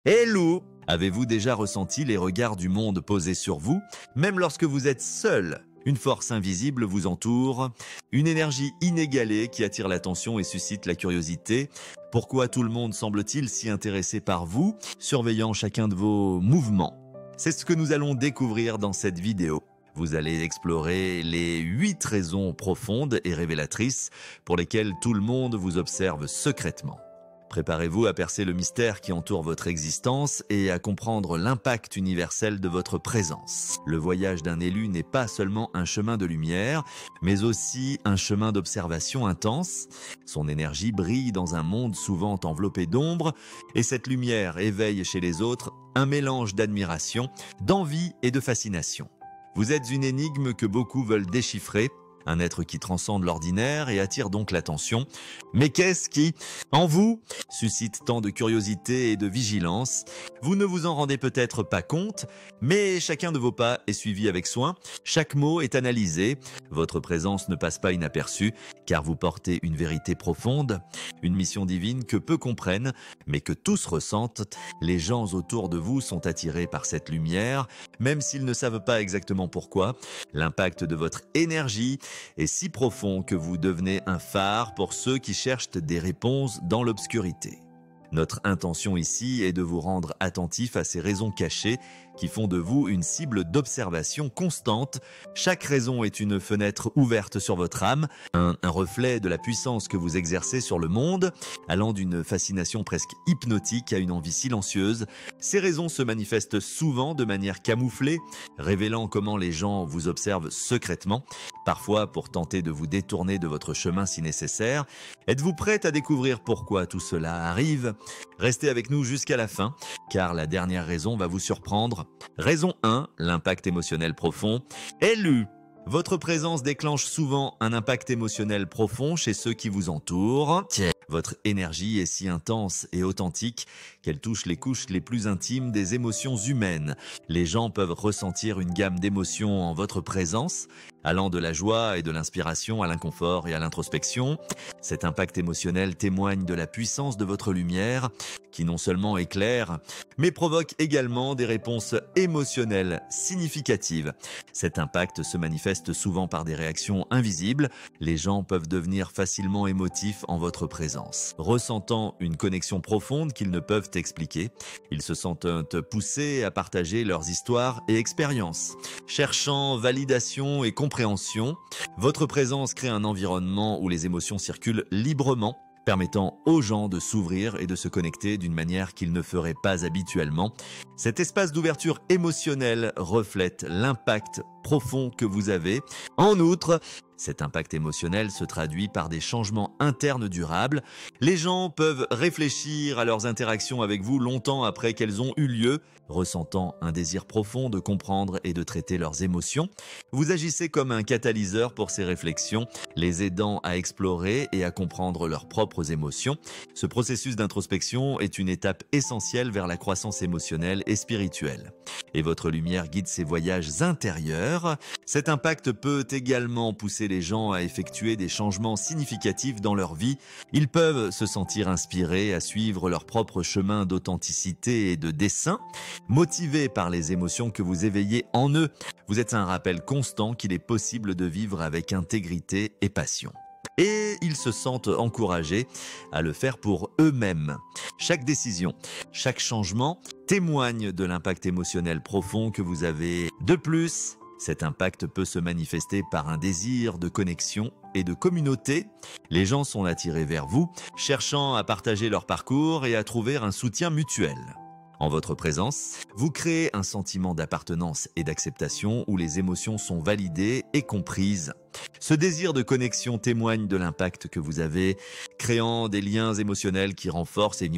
Hello! Avez-vous déjà ressenti les regards du monde posés sur vous, même lorsque vous êtes seul? Une force invisible vous entoure, une énergie inégalée qui attire l'attention et suscite la curiosité. Pourquoi tout le monde semble-t-il si intéressé par vous, surveillant chacun de vos mouvements? C'est ce que nous allons découvrir dans cette vidéo. Vous allez explorer les 8 raisons profondes et révélatrices pour lesquelles tout le monde vous observe secrètement. Préparez-vous à percer le mystère qui entoure votre existence et à comprendre l'impact universel de votre présence. Le voyage d'un élu n'est pas seulement un chemin de lumière, mais aussi un chemin d'observation intense. Son énergie brille dans un monde souvent enveloppé d'ombre, et cette lumière éveille chez les autres un mélange d'admiration, d'envie et de fascination. Vous êtes une énigme que beaucoup veulent déchiffrer, un être qui transcende l'ordinaire et attire donc l'attention. Mais qu'est-ce qui, en vous, suscite tant de curiosité et de vigilance? Vous ne vous en rendez peut-être pas compte, mais chacun de vos pas est suivi avec soin, chaque mot est analysé, votre présence ne passe pas inaperçue, car vous portez une vérité profonde, une mission divine que peu comprennent, mais que tous ressentent. Les gens autour de vous sont attirés par cette lumière, même s'ils ne savent pas exactement pourquoi. L'impact de votre énergie est si profond que vous devenez un phare pour ceux qui cherchent des réponses dans l'obscurité. Notre intention ici est de vous rendre attentif à ces raisons cachées qui font de vous une cible d'observation constante. Chaque raison est une fenêtre ouverte sur votre âme, un reflet de la puissance que vous exercez sur le monde, allant d'une fascination presque hypnotique à une envie silencieuse. Ces raisons se manifestent souvent de manière camouflée, révélant comment les gens vous observent secrètement, parfois pour tenter de vous détourner de votre chemin si nécessaire. Êtes-vous prête à découvrir pourquoi tout cela arrive? Restez avec nous jusqu'à la fin, car la dernière raison va vous surprendre. Raison 1, l'impact émotionnel profond. Élu. Votre présence déclenche souvent un impact émotionnel profond chez ceux qui vous entourent. Votre énergie est si intense et authentique qu'elle touche les couches les plus intimes des émotions humaines. Les gens peuvent ressentir une gamme d'émotions en votre présence, allant de la joie et de l'inspiration à l'inconfort et à l'introspection. Cet impact émotionnel témoigne de la puissance de votre lumière, qui non seulement éclaire, mais provoque également des réponses émotionnelles significatives. Cet impact se manifeste souvent par des réactions invisibles. Les gens peuvent devenir facilement émotifs en votre présence, ressentant une connexion profonde qu'ils ne peuvent expliquer. Ils se sentent poussés à partager leurs histoires et expériences. Cherchant validation et compréhension, votre présence crée un environnement où les émotions circulent librement, permettant aux gens de s'ouvrir et de se connecter d'une manière qu'ils ne feraient pas habituellement. Cet espace d'ouverture émotionnelle reflète l'impact profond que vous avez. En outre, cet impact émotionnel se traduit par des changements internes durables. Les gens peuvent réfléchir à leurs interactions avec vous longtemps après qu'elles ont eu lieu, ressentant un désir profond de comprendre et de traiter leurs émotions. Vous agissez comme un catalyseur pour ces réflexions, les aidant à explorer et à comprendre leurs propres émotions. Ce processus d'introspection est une étape essentielle vers la croissance émotionnelle et spirituelle. Et votre lumière guide ces voyages intérieurs. Cet impact peut également pousser les gens à effectuer des changements significatifs dans leur vie. Ils peuvent se sentir inspirés à suivre leur propre chemin d'authenticité et de dessein, motivés par les émotions que vous éveillez en eux. Vous êtes un rappel constant qu'il est possible de vivre avec intégrité et passion. Et ils se sentent encouragés à le faire pour eux-mêmes. Chaque décision, chaque changement témoigne de l'impact émotionnel profond que vous avez. De plus, cet impact peut se manifester par un désir de connexion et de communauté. Les gens sont attirés vers vous, cherchant à partager leur parcours et à trouver un soutien mutuel. En votre présence, vous créez un sentiment d'appartenance et d'acceptation où les émotions sont validées et comprises. Ce désir de connexion témoigne de l'impact que vous avez, créant des liens émotionnels qui renforcent et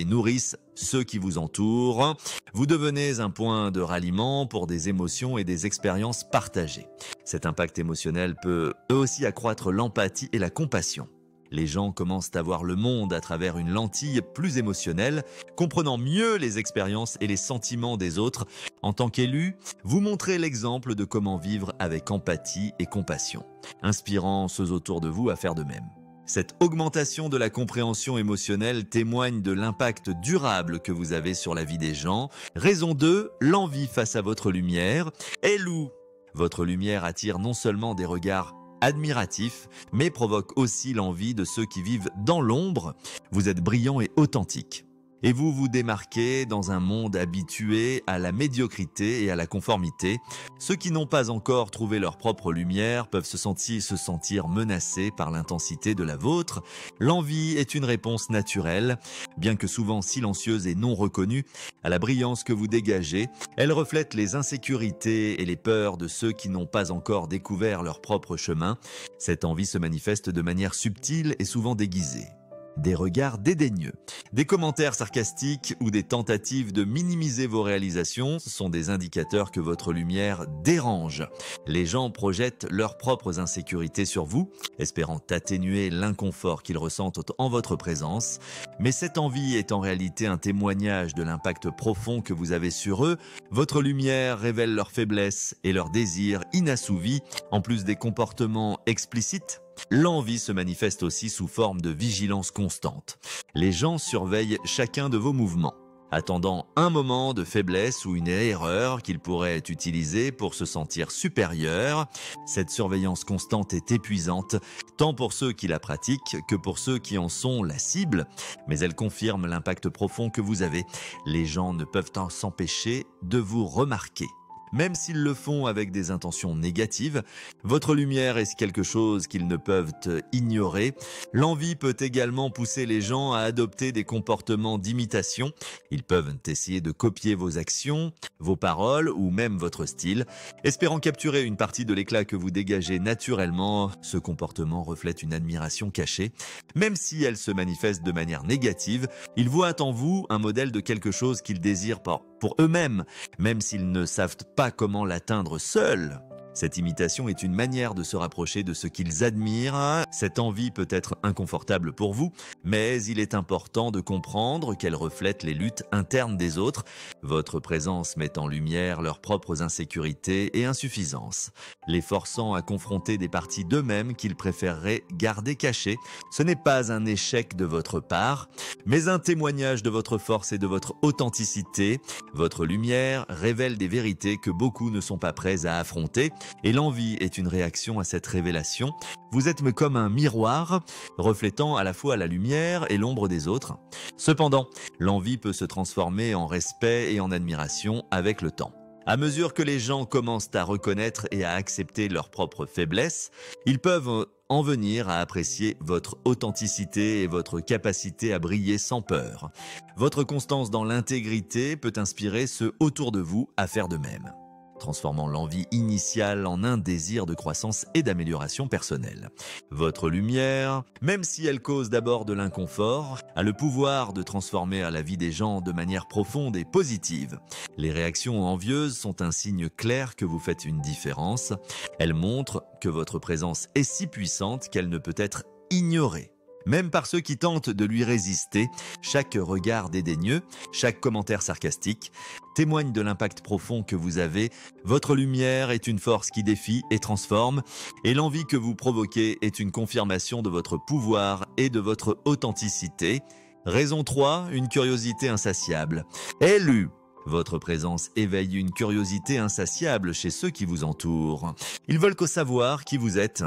nourrissent ceux qui vous entourent. Vous devenez un point de ralliement pour des émotions et des expériences partagées. Cet impact émotionnel peut aussi accroître l'empathie et la compassion. Les gens commencent à voir le monde à travers une lentille plus émotionnelle, comprenant mieux les expériences et les sentiments des autres. En tant qu'élu, vous montrez l'exemple de comment vivre avec empathie et compassion, inspirant ceux autour de vous à faire de même. Cette augmentation de la compréhension émotionnelle témoigne de l'impact durable que vous avez sur la vie des gens. Raison 2, l'envie face à votre lumière. Hello! Votre lumière attire non seulement des regards admiratifs, mais provoque aussi l'envie de ceux qui vivent dans l'ombre. Vous êtes brillant et authentique. Et vous vous démarquez dans un monde habitué à la médiocrité et à la conformité. Ceux qui n'ont pas encore trouvé leur propre lumière peuvent se sentir menacés par l'intensité de la vôtre. L'envie est une réponse naturelle, bien que souvent silencieuse et non reconnue, à la brillance que vous dégagez. Elle reflète les insécurités et les peurs de ceux qui n'ont pas encore découvert leur propre chemin. Cette envie se manifeste de manière subtile et souvent déguisée. Des regards dédaigneux, des commentaires sarcastiques ou des tentatives de minimiser vos réalisations sont des indicateurs que votre lumière dérange. Les gens projettent leurs propres insécurités sur vous, espérant atténuer l'inconfort qu'ils ressentent en votre présence. Mais cette envie est en réalité un témoignage de l'impact profond que vous avez sur eux. Votre lumière révèle leurs faiblesses et leurs désirs inassouvis, en plus des comportements explicites. L'envie se manifeste aussi sous forme de vigilance constante. Les gens surveillent chacun de vos mouvements, attendant un moment de faiblesse ou une erreur qu'ils pourraient utiliser pour se sentir supérieurs. Cette surveillance constante est épuisante, tant pour ceux qui la pratiquent que pour ceux qui en sont la cible, mais elle confirme l'impact profond que vous avez. Les gens ne peuvent s'empêcher de vous remarquer. Même s'ils le font avec des intentions négatives, votre lumière est quelque chose qu'ils ne peuvent ignorer. L'envie peut également pousser les gens à adopter des comportements d'imitation. Ils peuvent essayer de copier vos actions, vos paroles ou même votre style. Espérant capturer une partie de l'éclat que vous dégagez naturellement, ce comportement reflète une admiration cachée. Même si elle se manifeste de manière négative, ils voient en vous un modèle de quelque chose qu'ils désirent pour eux-mêmes, même s'ils ne savent pas comment l'atteindre seuls. Cette imitation est une manière de se rapprocher de ce qu'ils admirent. Cette envie peut être inconfortable pour vous, mais il est important de comprendre qu'elle reflète les luttes internes des autres. Votre présence met en lumière leurs propres insécurités et insuffisances, les forçant à confronter des parties d'eux-mêmes qu'ils préféreraient garder cachées. Ce n'est pas un échec de votre part, mais un témoignage de votre force et de votre authenticité. Votre lumière révèle des vérités que beaucoup ne sont pas prêts à affronter. Et l'envie est une réaction à cette révélation. Vous êtes comme un miroir, reflétant à la fois la lumière et l'ombre des autres. Cependant, l'envie peut se transformer en respect et en admiration avec le temps. À mesure que les gens commencent à reconnaître et à accepter leurs propres faiblesses, ils peuvent en venir à apprécier votre authenticité et votre capacité à briller sans peur. Votre constance dans l'intégrité peut inspirer ceux autour de vous à faire de même, transformant l'envie initiale en un désir de croissance et d'amélioration personnelle. Votre lumière, même si elle cause d'abord de l'inconfort, a le pouvoir de transformer la vie des gens de manière profonde et positive. Les réactions envieuses sont un signe clair que vous faites une différence. Elles montrent que votre présence est si puissante qu'elle ne peut être ignorée. Même par ceux qui tentent de lui résister, chaque regard dédaigneux, chaque commentaire sarcastique témoigne de l'impact profond que vous avez. Votre lumière est une force qui défie et transforme, et l'envie que vous provoquez est une confirmation de votre pouvoir et de votre authenticité. Raison 3, une curiosité insatiable. Élu. Votre présence éveille une curiosité insatiable chez ceux qui vous entourent. Ils veulent savoir qui vous êtes,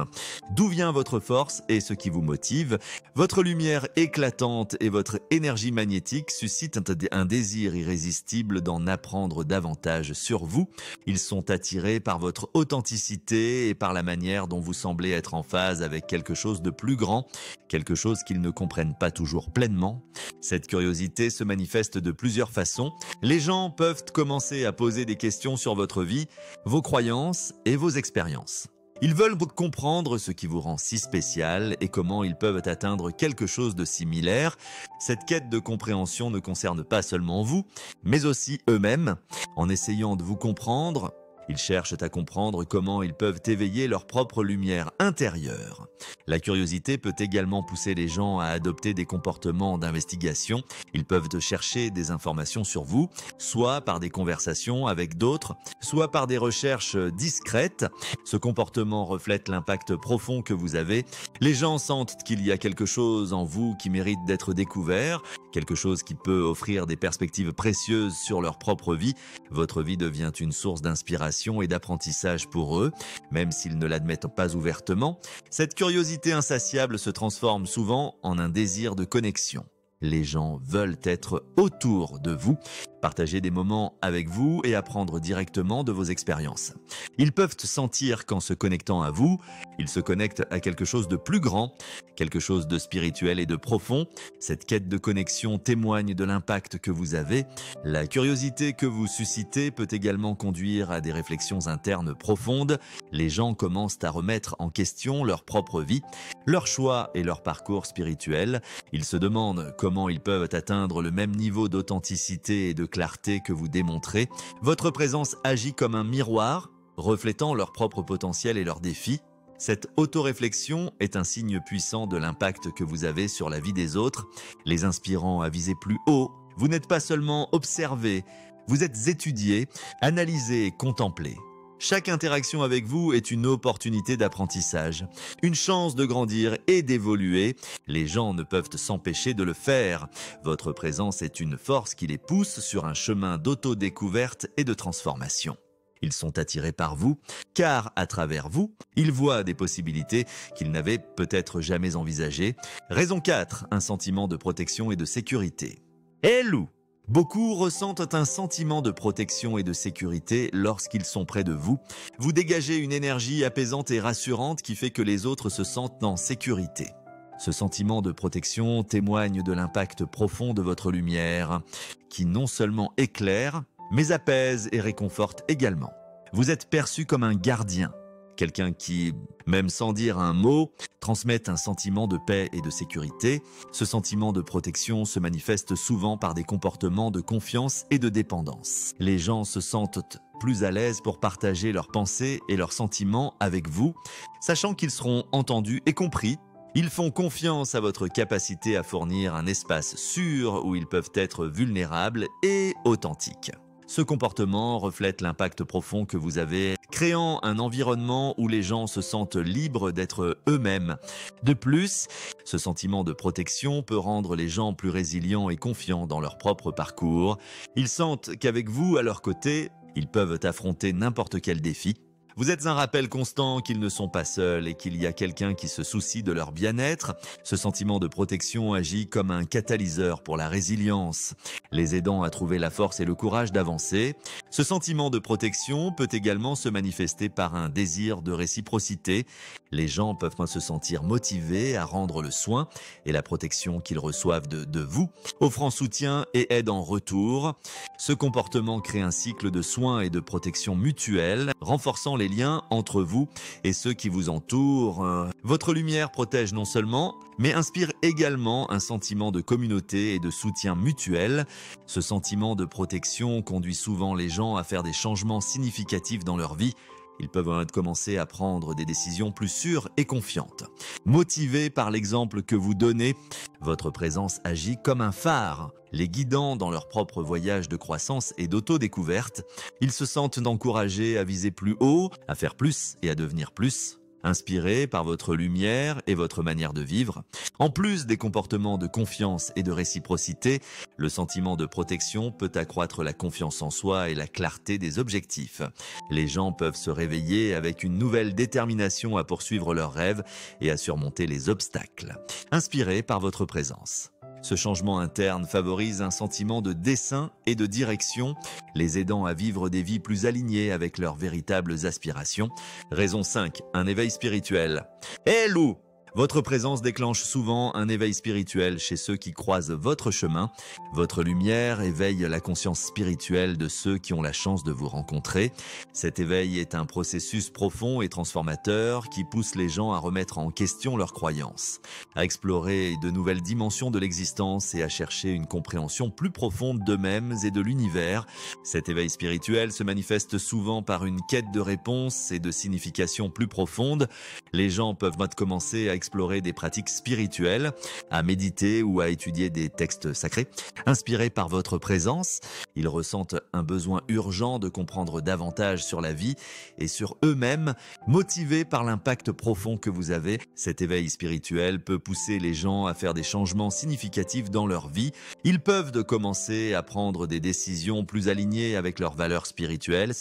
d'où vient votre force et ce qui vous motive. Votre lumière éclatante et votre énergie magnétique suscitent un désir irrésistible d'en apprendre davantage sur vous. Ils sont attirés par votre authenticité et par la manière dont vous semblez être en phase avec quelque chose de plus grand, quelque chose qu'ils ne comprennent pas toujours pleinement. Cette curiosité se manifeste de plusieurs façons. Les gens peuvent commencer à poser des questions sur votre vie, vos croyances et vos expériences. Ils veulent comprendre ce qui vous rend si spécial et comment ils peuvent atteindre quelque chose de similaire. Cette quête de compréhension ne concerne pas seulement vous, mais aussi eux-mêmes. En essayant de vous comprendre, Ils cherchent à comprendre comment ils peuvent éveiller leur propre lumière intérieure. La curiosité peut également pousser les gens à adopter des comportements d'investigation. Ils peuvent chercher des informations sur vous, soit par des conversations avec d'autres, soit par des recherches discrètes. Ce comportement reflète l'impact profond que vous avez. Les gens sentent qu'il y a quelque chose en vous qui mérite d'être découvert, quelque chose qui peut offrir des perspectives précieuses sur leur propre vie. Votre vie devient une source d'inspiration et d'apprentissage pour eux, même s'ils ne l'admettent pas ouvertement. Cette curiosité insatiable se transforme souvent en un désir de connexion. Les gens veulent être autour de vous, partager des moments avec vous et apprendre directement de vos expériences. Ils peuvent sentir qu'en se connectant à vous, ils se connectent à quelque chose de plus grand, quelque chose de spirituel et de profond. Cette quête de connexion témoigne de l'impact que vous avez. La curiosité que vous suscitez peut également conduire à des réflexions internes profondes. Les gens commencent à remettre en question leur propre vie, leurs choix et leur parcours spirituel. Ils se demandent comment ils peuvent atteindre le même niveau d'authenticité et de clarté que vous démontrez. Votre présence agit comme un miroir, reflétant leur propre potentiel et leurs défis. Cette autoréflexion est un signe puissant de l'impact que vous avez sur la vie des autres, les inspirant à viser plus haut. Vous n'êtes pas seulement observé, vous êtes étudié, analysé et contemplé. Chaque interaction avec vous est une opportunité d'apprentissage, une chance de grandir et d'évoluer. Les gens ne peuvent s'empêcher de le faire. Votre présence est une force qui les pousse sur un chemin d'autodécouverte et de transformation. Ils sont attirés par vous, car à travers vous, ils voient des possibilités qu'ils n'avaient peut-être jamais envisagées. Raison 4, un sentiment de protection et de sécurité. Hello! Beaucoup ressentent un sentiment de protection et de sécurité lorsqu'ils sont près de vous. Vous dégagez une énergie apaisante et rassurante qui fait que les autres se sentent en sécurité. Ce sentiment de protection témoigne de l'impact profond de votre lumière, qui non seulement éclaire, mais apaise et réconforte également. Vous êtes perçu comme un gardien, quelqu'un qui, même sans dire un mot, transmet un sentiment de paix et de sécurité. Ce sentiment de protection se manifeste souvent par des comportements de confiance et de dépendance. Les gens se sentent plus à l'aise pour partager leurs pensées et leurs sentiments avec vous, sachant qu'ils seront entendus et compris. Ils font confiance à votre capacité à fournir un espace sûr où ils peuvent être vulnérables et authentiques. Ce comportement reflète l'impact profond que vous avez, créant un environnement où les gens se sentent libres d'être eux-mêmes. De plus, ce sentiment de protection peut rendre les gens plus résilients et confiants dans leur propre parcours. Ils sentent qu'avec vous à leur côté, ils peuvent affronter n'importe quel défi. Vous êtes un rappel constant qu'ils ne sont pas seuls et qu'il y a quelqu'un qui se soucie de leur bien-être. Ce sentiment de protection agit comme un catalyseur pour la résilience, les aidant à trouver la force et le courage d'avancer. Ce sentiment de protection peut également se manifester par un désir de réciprocité. Les gens peuvent se sentir motivés à rendre le soin et la protection qu'ils reçoivent de vous, offrant soutien et aide en retour. Ce comportement crée un cycle de soins et de protection mutuelle, renforçant les liens entre vous et ceux qui vous entourent. Votre lumière protège non seulement, mais inspire également un sentiment de communauté et de soutien mutuel. Ce sentiment de protection conduit souvent les gens à faire des changements significatifs dans leur vie. Ils peuvent commencer à prendre des décisions plus sûres et confiantes. Motivés par l'exemple que vous donnez, votre présence agit comme un phare, les guidant dans leur propre voyage de croissance et d'autodécouverte. Ils se sentent encouragés à viser plus haut, à faire plus et à devenir plus. Inspirés par votre lumière et votre manière de vivre. En plus des comportements de confiance et de réciprocité, le sentiment de protection peut accroître la confiance en soi et la clarté des objectifs. Les gens peuvent se réveiller avec une nouvelle détermination à poursuivre leurs rêves et à surmonter les obstacles. Inspirés par votre présence. Ce changement interne favorise un sentiment de dessein et de direction, les aidant à vivre des vies plus alignées avec leurs véritables aspirations. Raison 5, un éveil spirituel. Hello! Votre présence déclenche souvent un éveil spirituel chez ceux qui croisent votre chemin. Votre lumière éveille la conscience spirituelle de ceux qui ont la chance de vous rencontrer. Cet éveil est un processus profond et transformateur qui pousse les gens à remettre en question leurs croyances, à explorer de nouvelles dimensions de l'existence et à chercher une compréhension plus profonde d'eux-mêmes et de l'univers. Cet éveil spirituel se manifeste souvent par une quête de réponses et de signification plus profonde. Les gens peuvent commencer à explorer des pratiques spirituelles, à méditer ou à étudier des textes sacrés. Inspirés par votre présence, ils ressentent un besoin urgent de comprendre davantage sur la vie et sur eux-mêmes. Motivés par l'impact profond que vous avez, cet éveil spirituel peut pousser les gens à faire des changements significatifs dans leur vie. Ils peuvent commencer à prendre des décisions plus alignées avec leurs valeurs spirituelles.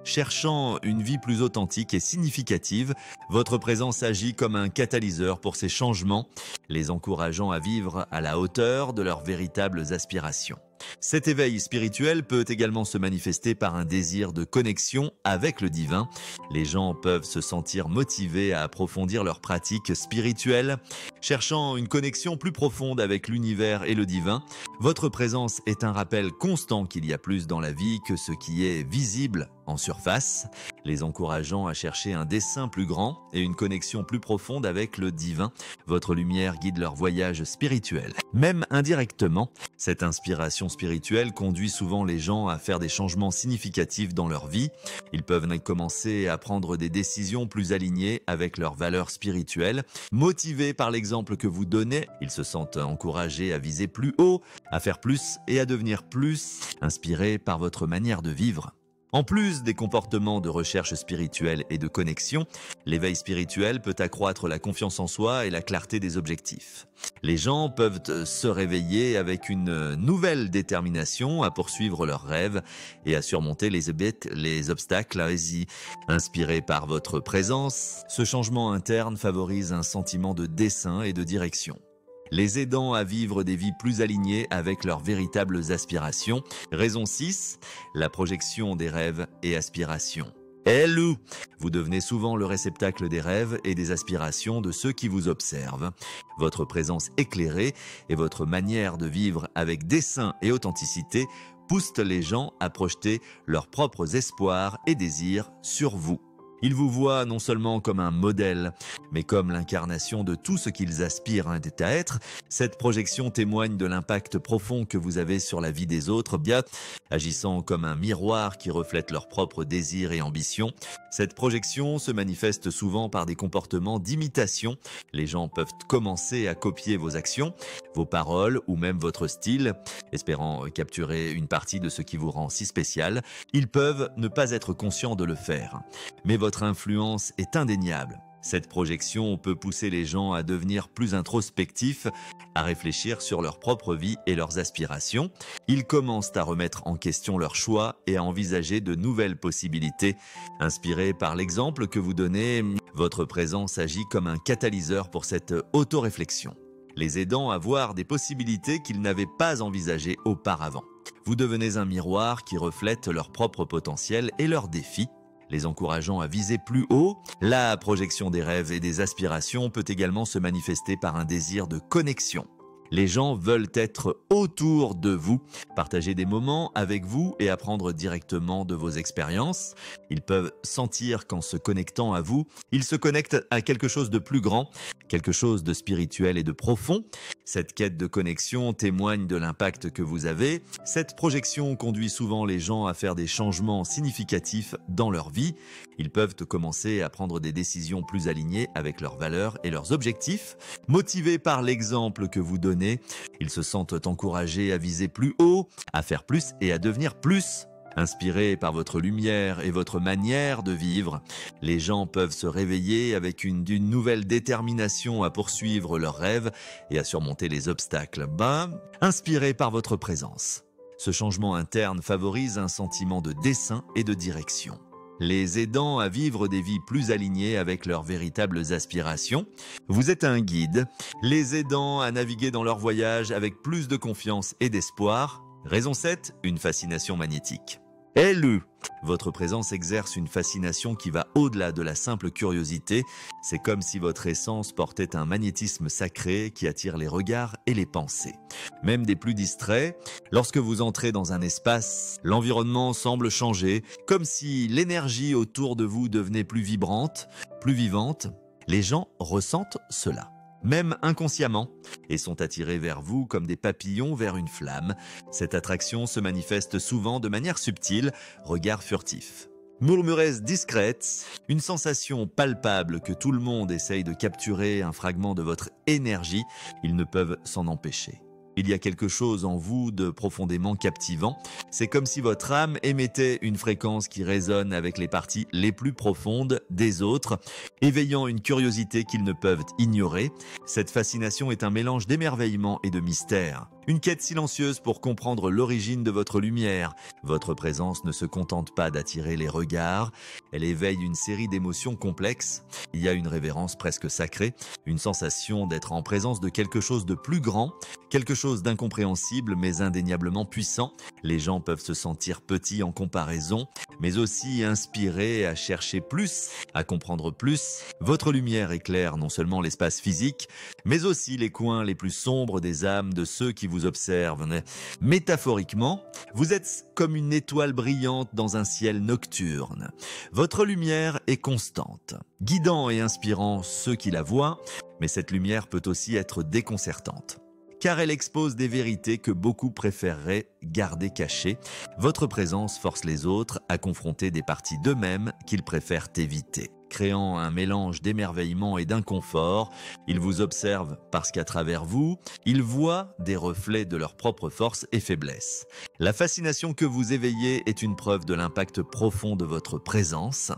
Cherchant une vie plus authentique et significative, votre présence agit comme un catalyseur pour ces changements, les encourageant à vivre à la hauteur de leurs véritables aspirations. Cet éveil spirituel peut également se manifester par un désir de connexion avec le divin. Les gens peuvent se sentir motivés à approfondir leurs pratiques spirituelles, cherchant une connexion plus profonde avec l'univers et le divin. Votre présence est un rappel constant qu'il y a plus dans la vie que ce qui est visible en surface, les encourageant à chercher un dessein plus grand et une connexion plus profonde avec le divin. Votre lumière guide leur voyage spirituel. Même indirectement, cette inspiration spirituelle conduit souvent les gens à faire des changements significatifs dans leur vie. Ils peuvent commencer à prendre des décisions plus alignées avec leurs valeurs spirituelles. Motivés par l'exemple que vous donnez, ils se sentent encouragés à viser plus haut, à faire plus et à devenir plus, inspirés par votre manière de vivre. En plus des comportements de recherche spirituelle et de connexion, l'éveil spirituel peut accroître la confiance en soi et la clarté des objectifs. Les gens peuvent se réveiller avec une nouvelle détermination à poursuivre leurs rêves et à surmonter les obstacles. Inspirés par votre présence, ce changement interne favorise un sentiment de dessein et de direction, les aidant à vivre des vies plus alignées avec leurs véritables aspirations. Raison 6, la projection des rêves et aspirations. Hello! Vous devenez souvent le réceptacle des rêves et des aspirations de ceux qui vous observent. Votre présence éclairée et votre manière de vivre avec dessein et authenticité poussent les gens à projeter leurs propres espoirs et désirs sur vous. Ils vous voient non seulement comme un modèle, mais comme l'incarnation de tout ce qu'ils aspirent à être. Cette projection témoigne de l'impact profond que vous avez sur la vie des autres, bien agissant comme un miroir qui reflète leurs propres désirs et ambitions. Cette projection se manifeste souvent par des comportements d'imitation. Les gens peuvent commencer à copier vos actions, vos paroles ou même votre style, espérant capturer une partie de ce qui vous rend si spécial. Ils peuvent ne pas être conscients de le faire, mais votre influence est indéniable. Cette projection peut pousser les gens à devenir plus introspectifs, à réfléchir sur leur propre vie et leurs aspirations. Ils commencent à remettre en question leurs choix et à envisager de nouvelles possibilités. Inspirés par l'exemple que vous donnez, votre présence agit comme un catalyseur pour cette autoréflexion, les aidant à voir des possibilités qu'ils n'avaient pas envisagées auparavant. Vous devenez un miroir qui reflète leur propre potentiel et leurs défis, les encourageant à viser plus haut. La projection des rêves et des aspirations peut également se manifester par un désir de connexion. Les gens veulent être autour de vous, partager des moments avec vous et apprendre directement de vos expériences. Ils peuvent sentir qu'en se connectant à vous, ils se connectent à quelque chose de plus grand, quelque chose de spirituel et de profond. Cette quête de connexion témoigne de l'impact que vous avez. Cette projection conduit souvent les gens à faire des changements significatifs dans leur vie. Ils peuvent commencer à prendre des décisions plus alignées avec leurs valeurs et leurs objectifs. Motivés par l'exemple que vous donnez, ils se sentent encouragés à viser plus haut, à faire plus et à devenir plus. Inspirés par votre lumière et votre manière de vivre, les gens peuvent se réveiller avec une nouvelle détermination à poursuivre leurs rêves et à surmonter les obstacles. Inspirés par votre présence, ce changement interne favorise un sentiment de dessein et de direction, les aidant à vivre des vies plus alignées avec leurs véritables aspirations. Vous êtes un guide, les aidant à naviguer dans leur voyage avec plus de confiance et d'espoir. Raison 7, une fascination magnétique. Et le Votre présence exerce une fascination qui va au-delà de la simple curiosité. C'est comme si votre essence portait un magnétisme sacré qui attire les regards et les pensées. Même des plus distraits, lorsque vous entrez dans un espace, l'environnement semble changer, comme si l'énergie autour de vous devenait plus vibrante, plus vivante. Les gens ressentent cela, même inconsciemment, et sont attirés vers vous comme des papillons vers une flamme. Cette attraction se manifeste souvent de manière subtile, regard furtif. Murmures discrète, une sensation palpable que tout le monde essaye de capturer un fragment de votre énergie, ils ne peuvent s'en empêcher. Il y a quelque chose en vous de profondément captivant. C'est comme si votre âme émettait une fréquence qui résonne avec les parties les plus profondes des autres, éveillant une curiosité qu'ils ne peuvent ignorer. Cette fascination est un mélange d'émerveillement et de mystère. Une quête silencieuse pour comprendre l'origine de votre lumière. Votre présence ne se contente pas d'attirer les regards, elle éveille une série d'émotions complexes. Il y a une révérence presque sacrée, une sensation d'être en présence de quelque chose de plus grand, quelque chose d'incompréhensible mais indéniablement puissant. Les gens peuvent se sentir petits en comparaison, mais aussi inspirés à chercher plus, à comprendre plus. Votre lumière éclaire non seulement l'espace physique, mais aussi les coins les plus sombres des âmes de ceux qui vous observent. Métaphoriquement, vous êtes comme une étoile brillante dans un ciel nocturne. Votre lumière est constante, guidant et inspirant ceux qui la voient, mais cette lumière peut aussi être déconcertante, car elle expose des vérités que beaucoup préféreraient garder cachées. Votre présence force les autres à confronter des parties d'eux-mêmes qu'ils préfèrent éviter. Créant un mélange d'émerveillement et d'inconfort, ils vous observent parce qu'à travers vous, ils voient des reflets de leur propre force et faiblesse. La fascination que vous éveillez est une preuve de l'impact profond de votre présence.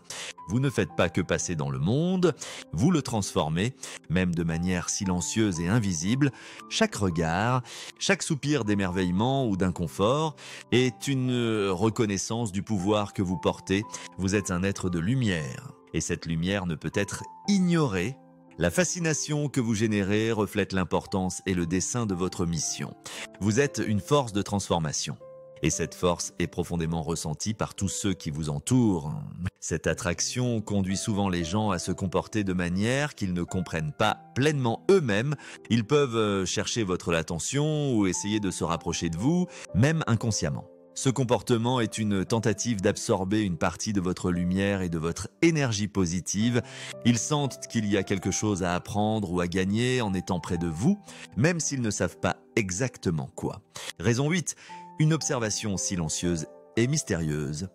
Vous ne faites pas que passer dans le monde, vous le transformez, même de manière silencieuse et invisible. Chaque regard, chaque soupir d'émerveillement ou d'inconfort est une reconnaissance du pouvoir que vous portez. Vous êtes un être de lumière. Et cette lumière ne peut être ignorée. La fascination que vous générez reflète l'importance et le dessein de votre mission. Vous êtes une force de transformation. Et cette force est profondément ressentie par tous ceux qui vous entourent. Cette attraction conduit souvent les gens à se comporter de manière qu'ils ne comprennent pas pleinement eux-mêmes. Ils peuvent chercher votre attention ou essayer de se rapprocher de vous, même inconsciemment. Ce comportement est une tentative d'absorber une partie de votre lumière et de votre énergie positive. Ils sentent qu'il y a quelque chose à apprendre ou à gagner en étant près de vous, même s'ils ne savent pas exactement quoi. Raison 8. Une observation silencieuse et mystérieuse.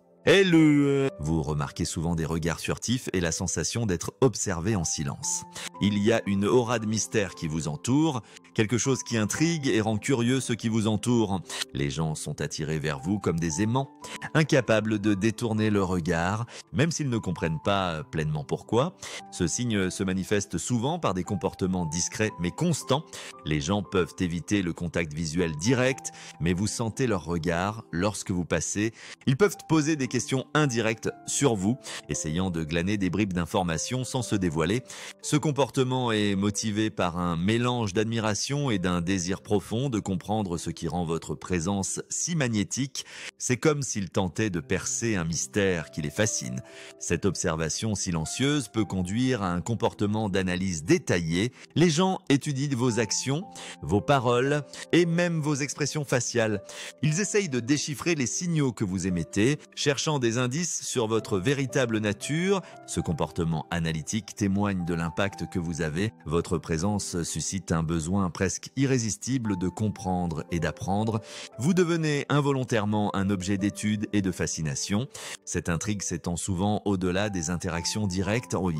Vous remarquez souvent des regards furtifs et la sensation d'être observé en silence. Il y a une aura de mystère qui vous entoure, quelque chose qui intrigue et rend curieux ceux qui vous entourent. Les gens sont attirés vers vous comme des aimants, incapables de détourner le regard, même s'ils ne comprennent pas pleinement pourquoi. Ce signe se manifeste souvent par des comportements discrets mais constants. Les gens peuvent éviter le contact visuel direct, mais vous sentez leur regard lorsque vous passez. Ils peuvent poser des questions indirectes sur vous, essayant de glaner des bribes d'informations sans se dévoiler. Ce comportement est motivé par un mélange d'admiration et d'un désir profond de comprendre ce qui rend votre présence si magnétique. C'est comme s'ils tentaient de percer un mystère qui les fascine. Cette observation silencieuse peut conduire à un comportement d'analyse détaillée. Les gens étudient vos actions, vos paroles et même vos expressions faciales. Ils essayent de déchiffrer les signaux que vous émettez, cherchant des indices sur votre véritable nature. Ce comportement analytique témoigne de l'impact que vous avez. Votre présence suscite un besoin presque irrésistible de comprendre et d'apprendre. Vous devenez involontairement un objet d'étude et de fascination. Cette intrigue s'étend souvent au-delà des interactions directes. Oui,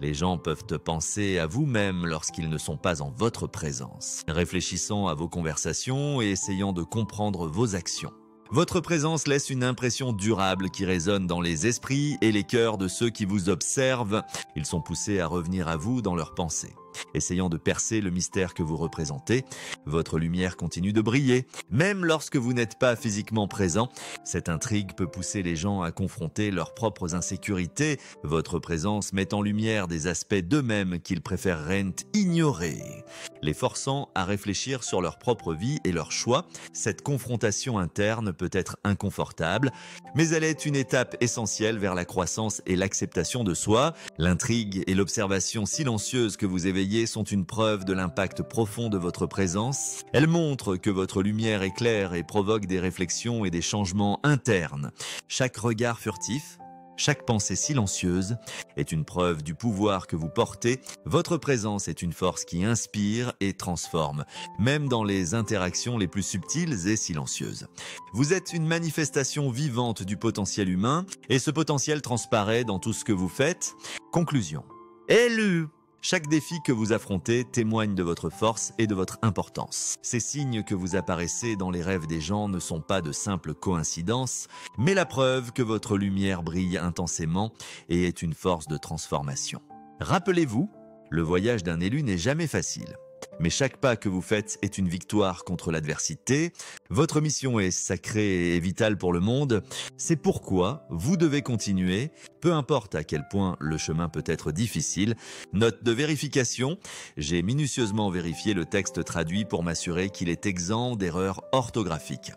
les gens peuvent penser à vous-même lorsqu'ils ne sont pas en votre présence, réfléchissant à vos conversations et essayant de comprendre vos actions. Votre présence laisse une impression durable qui résonne dans les esprits et les cœurs de ceux qui vous observent. Ils sont poussés à revenir à vous dans leurs pensées. essayant de percer le mystère que vous représentez. Votre lumière continue de briller, même lorsque vous n'êtes pas physiquement présent. Cette intrigue peut pousser les gens à confronter leurs propres insécurités. Votre présence met en lumière des aspects d'eux-mêmes qu'ils préféreraient ignorer, les forçant à réfléchir sur leur propre vie et leurs choix. Cette confrontation interne peut être inconfortable, mais elle est une étape essentielle vers la croissance et l'acceptation de soi. L'intrigue et l'observation silencieuse que vous éveillez sont une preuve de l'impact profond de votre présence. Elles montrent que votre lumière éclaire et provoque des réflexions et des changements internes. Chaque regard furtif, chaque pensée silencieuse est une preuve du pouvoir que vous portez. Votre présence est une force qui inspire et transforme, même dans les interactions les plus subtiles et silencieuses. Vous êtes une manifestation vivante du potentiel humain et ce potentiel transparaît dans tout ce que vous faites. Conclusion. Élu! Chaque défi que vous affrontez témoigne de votre force et de votre importance. Ces signes que vous apparaissez dans les rêves des gens ne sont pas de simples coïncidences, mais la preuve que votre lumière brille intensément et est une force de transformation. Rappelez-vous, le voyage d'un élu n'est jamais facile. Mais chaque pas que vous faites est une victoire contre l'adversité. Votre mission est sacrée et vitale pour le monde. C'est pourquoi vous devez continuer, peu importe à quel point le chemin peut être difficile. Note de vérification, j'ai minutieusement vérifié le texte traduit pour m'assurer qu'il est exempt d'erreurs orthographiques,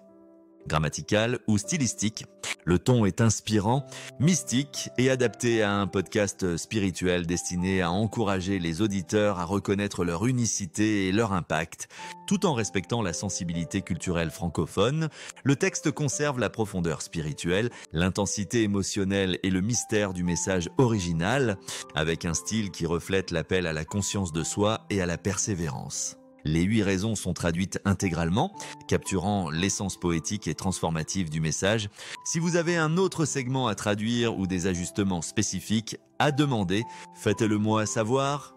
grammaticales ou stylistiques. Le ton est inspirant, mystique et adapté à un podcast spirituel destiné à encourager les auditeurs à reconnaître leur unicité et leur impact. Tout en respectant la sensibilité culturelle francophone, le texte conserve la profondeur spirituelle, l'intensité émotionnelle et le mystère du message original, avec un style qui reflète l'appel à la conscience de soi et à la persévérance. Les 8 raisons sont traduites intégralement, capturant l'essence poétique et transformative du message. Si vous avez un autre segment à traduire ou des ajustements spécifiques à demander, faites-le moi savoir.